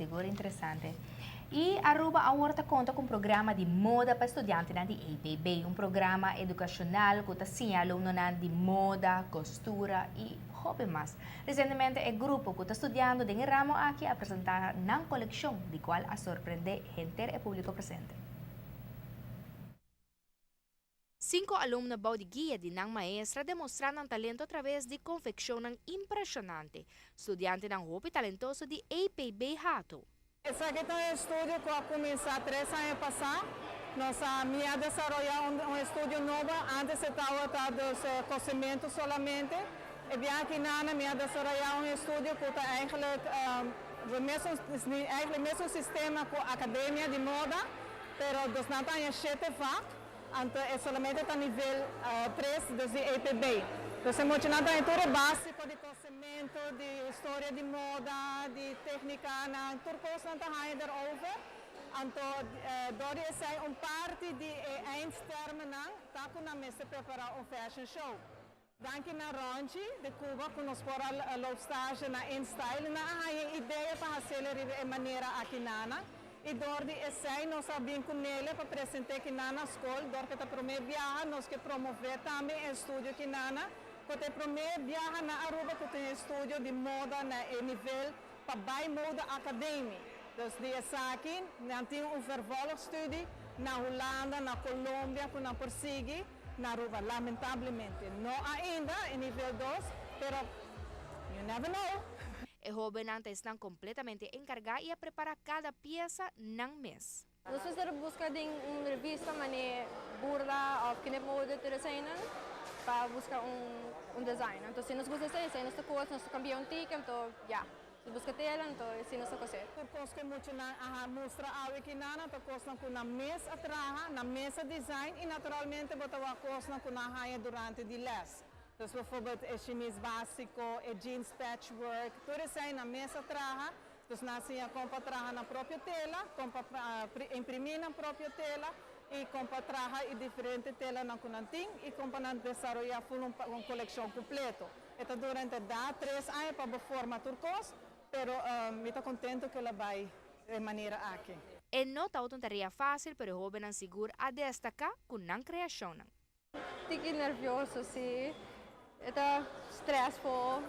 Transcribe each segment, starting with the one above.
seguro interessante. E Aruba agora conta com um programa de moda para estudantes de EPB, um programa educacional que está alunos de moda, costura e hobby mais. Recentemente, o grupo que está estudando em ramo aqui apresentar uma coleção de qual a surpreender gente e público presente. 5 alunos de guia de Nang Maestra demonstraram talento através de confecção impressionante. Estudante ng hobby talentoso de EPB Hato. Esse aqui é um estúdio que eu comecei 3 anos passados. Nós desenvolvemos um estúdio novo, antes estava dos cosimentos solamente. E bem aqui nós desenvolvemos um estúdio que é o mesmo sistema que a academia de moda, mas nós temos 7 facs. Então, é somente a nível 3 do EPB. Então, temos tudo básico de conhecimento, de história de moda, de técnica, tudo coisa que nós temos over. Então, dori é parte de eindtermen, tá com a mesa preparar um fashion show. Danke na Ronchi de Cuba, que nos for a lobstage na InStyle, na a ideia para acelerar de maneira aqui nana. E dordi essay nós sabemos com ele para apresentar aqui na escola, dordi que a primeira viagem nós que promover também o estúdio aqui na, que a primeira viagem na Aruba que tem estúdio de moda na nível para by moda academy. Então de aqui nós temos um vervolgstudie na Holanda, na Colômbia, que nós persegue na Aruba, lamentavelmente. Não ainda em nível 2, pero you never know. O jovem estão completamente encarregados e a preparar cada peça ng mês. Nós fazemos busca de uma revista mané burda ou que nem moda de design para buscar um design. Então se nós gostamos de design, nós coisa nós cambiamos ticket, então já. Se busca tela, então se nós coisa. Porque que muito na mostra aqui na coisa com na mesa atrás, na mesa design e naturalmente botar a coisa com na raia durante de les. Então, bijvoorbeeld, é chemise básico, é jeans patchwork, tudo isso aí na mesa traga. Então, nós compra traga na própria tela, imprimir na própria tela e compra traga em diferentes telas na Kunanting e compra desenvolver uma coleção completa. Então, durante 3 anos para formar turcos, mas me estou contente que ela vai de maneira aqui. E não está uma tarefa fácil, mas o jovem seguro a destacar com a criação. Fico nervioso, sim. Está stressful,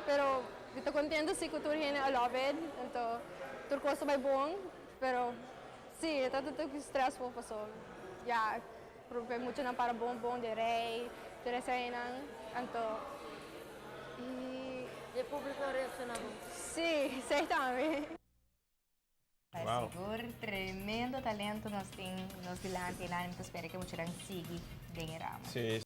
pero estou contente se que o turno é loved, então tudo coisa vai bom, pero sim, está tudo stressful passou. Já, porque muito não para bom de rei, de receinan, então e o público reaccionava. Sim, certamente. Wow. Seguro, tremendo talento nós temos, nós dilante, e espero que muitos seguir bem ramo.